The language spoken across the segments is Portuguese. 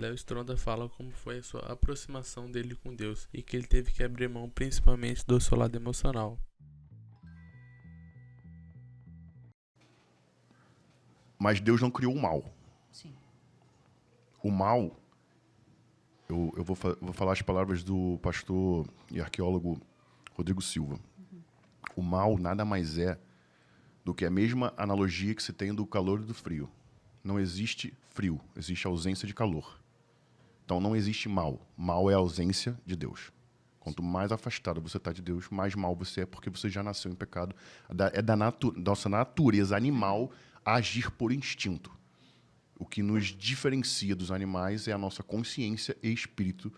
Léo Stronda fala como foi a sua aproximação dele com Deus e que ele teve que abrir mão principalmente do seu lado emocional. Mas Deus não criou o mal. Sim. O mal, eu vou falar as palavras do pastor e arqueólogo Rodrigo Silva. O mal nada mais é do que a mesma analogia que se tem do calor e do frio. Não existe frio, existe ausência de calor. Então não existe mal. Mal é a ausência de Deus. Quanto mais afastado você está de Deus, mais mal você é, porque você já nasceu em pecado. É da nossa natureza animal agir por instinto. O que nos diferencia dos animais é a nossa consciência e espírito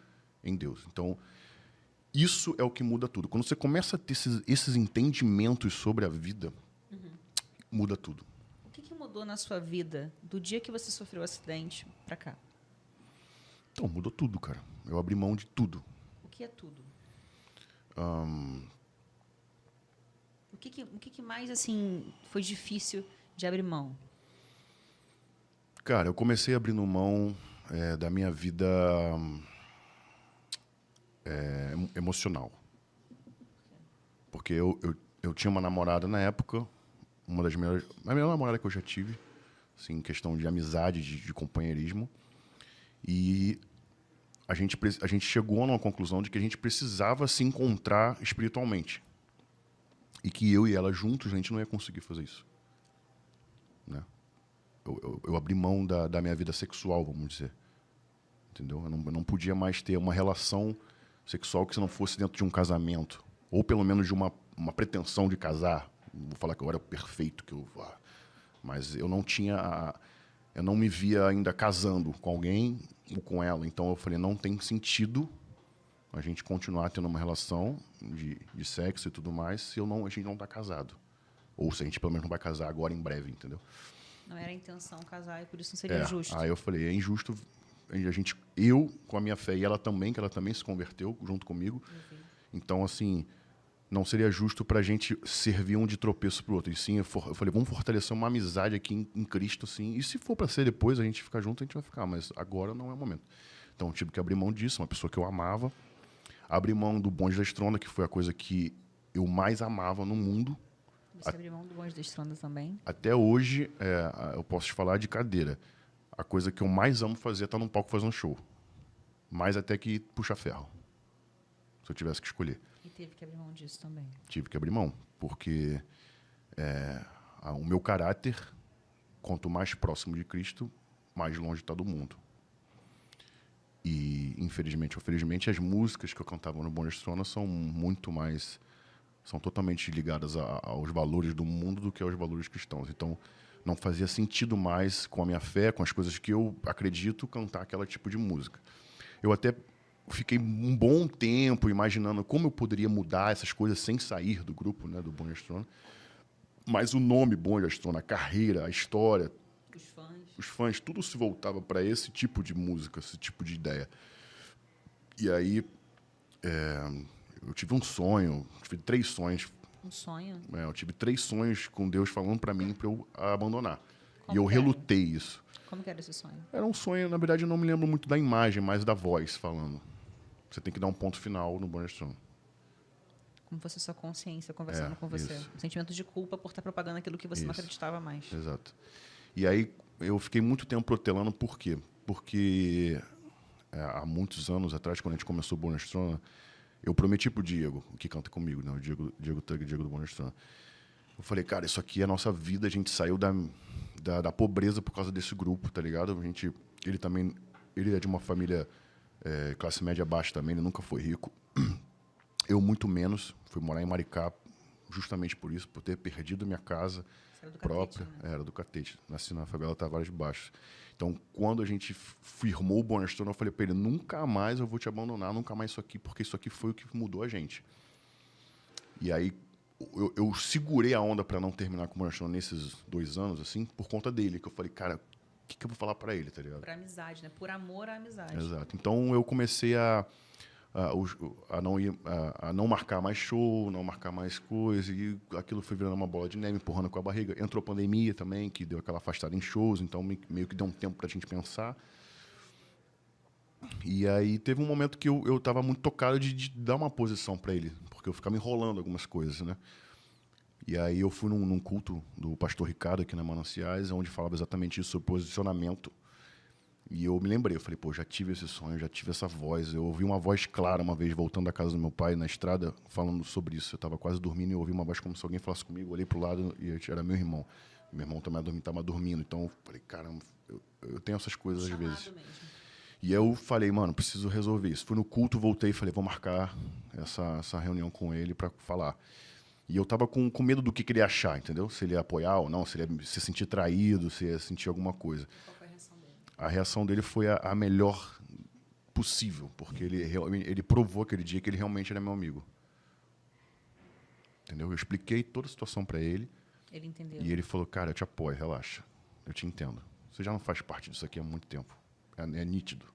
em Deus. Então, isso é o que muda tudo. Quando você começa a ter esses entendimentos sobre a vida, muda tudo. O que mudou na sua vida do dia que você sofreu o acidente para cá? Então, mudou tudo, cara. Eu abri mão de tudo. O que é tudo? O que mais, assim, foi difícil de abrir mão? Cara, eu comecei abrindo mão da minha vida emocional. Porque eu tinha uma namorada na época, a melhor namorada que eu já tive, assim, em questão de amizade, de companheirismo. E a gente chegou numa conclusão de que a gente precisava se encontrar espiritualmente. E que eu e ela juntos, a gente não ia conseguir fazer isso. Né? Eu abri mão da minha vida sexual, vamos dizer. Entendeu? Eu não podia mais ter uma relação sexual que se não fosse dentro de um casamento. Ou pelo menos de uma pretensão de casar. Não vou falar que eu era perfeito, mas eu não tinha... Eu não me via ainda casando com alguém ou com ela. Então eu falei, não tem sentido a gente continuar tendo uma relação de sexo e tudo mais se a gente não está casado. Ou se a gente pelo menos não vai casar agora em breve, entendeu? Não era a intenção casar e por isso não seria justo. Aí eu falei, é injusto eu com a minha fé e ela também, que ela também se converteu junto comigo. Então, assim, não seria justo para a gente servir um de tropeço pro outro. E sim, eu falei, vamos fortalecer uma amizade aqui em Cristo, assim. E se for para ser depois, a gente ficar junto, a gente vai ficar. Mas agora não é o momento. Então, eu tive que abrir mão disso, uma pessoa que eu amava. Abrir mão do bonde da Estronda, que foi a coisa que eu mais amava no mundo. Você abriu mão do bonde da Estronda também? Até hoje, eu posso te falar de cadeira. A coisa que eu mais amo fazer é estar num palco fazendo show. Mais até que puxar ferro. Se eu tivesse que escolher. E teve que abrir mão disso também? Tive que abrir mão, porque o meu caráter, quanto mais próximo de Cristo, mais longe está do mundo. E, infelizmente ou felizmente, as músicas que eu cantava no Bonde da Estronda são totalmente ligadas aos valores do mundo do que aos valores cristãos. Então, não fazia sentido mais com a minha fé, com as coisas que eu acredito, cantar aquele tipo de música. Eu até fiquei um bom tempo imaginando como eu poderia mudar essas coisas sem sair do grupo, né, do Bonde da Estronda. Mas o nome Bonde da Estronda, a carreira, a história, os fãs, tudo se voltava para esse tipo de música, esse tipo de ideia. E aí, eu tive um sonho, tive 3 sonhos. Um sonho? Eu tive 3 sonhos com Deus falando para mim para eu abandonar. Como E eu que era? relutei isso. Como que era esse sonho? Era um sonho, na verdade, eu não me lembro muito da imagem, mas da voz falando. Você tem que dar um ponto final no Bonde da Estronda. Como fosse a sua consciência conversando com você. Isso. Um sentimento de culpa por estar propagando aquilo que você não acreditava mais. Exato. E aí eu fiquei muito tempo protelando, por quê? Porque há muitos anos atrás, quando a gente começou o Bonde da Estronda, eu prometi pro Diego, que canta comigo, né? O Diego Tug, Diego do Bonde da Estronda. Eu falei, cara, isso aqui é a nossa vida, a gente saiu da pobreza por causa desse grupo, tá ligado? Ele é de uma família classe média baixa também, ele nunca foi rico. Eu muito menos, fui morar em Maricá justamente por isso, por ter perdido minha casa própria. Catete, né? Era do Catete, nasci na favela Tavares de Baixo. Então, quando a gente firmou o Bonde da Estronda, eu falei para ele, nunca mais eu vou te abandonar, nunca mais isso aqui, porque isso aqui foi o que mudou a gente. E aí, eu segurei a onda para não terminar com o Bonde da Estronda nesses 2 anos, assim, por conta dele, que eu falei, cara, o que eu vou falar para ele, tá ligado? Por amizade, né? Por amor à amizade. Exato. Então, eu comecei a não marcar mais show, não marcar mais coisas, e aquilo foi virando uma bola de neve, empurrando com a barriga. Entrou a pandemia também, que deu aquela afastada em shows, então meio que deu um tempo para a gente pensar. E aí teve um momento que eu tava muito tocado de dar uma posição para ele, porque eu ficava enrolando algumas coisas, né? E aí eu fui num culto do pastor Ricardo aqui na Mananciais, onde falava exatamente isso, sobre posicionamento. E eu me lembrei, eu falei, pô, já tive esse sonho, já tive essa voz. Eu ouvi uma voz clara uma vez, voltando da casa do meu pai, na estrada, falando sobre isso. Eu estava quase dormindo e eu ouvi uma voz como se alguém falasse comigo. Eu olhei pro lado e era meu irmão. Meu irmão também estava dormindo. Então eu falei, caramba, eu tenho essas coisas às vezes. Mesmo. E eu falei, mano, preciso resolver isso. Fui no culto, voltei e falei, vou marcar essa reunião com ele para falar. E eu tava com medo do que ele ia achar, entendeu? Se ele ia apoiar ou não, se ele ia se sentir traído, se ia sentir alguma coisa. Qual foi a reação dele? A reação dele foi a melhor possível, porque ele provou aquele dia que ele realmente era meu amigo. Entendeu? Eu expliquei toda a situação para ele. Ele entendeu. E ele falou, cara, eu te apoio, relaxa. Eu te entendo. Você já não faz parte disso aqui há muito tempo. É nítido.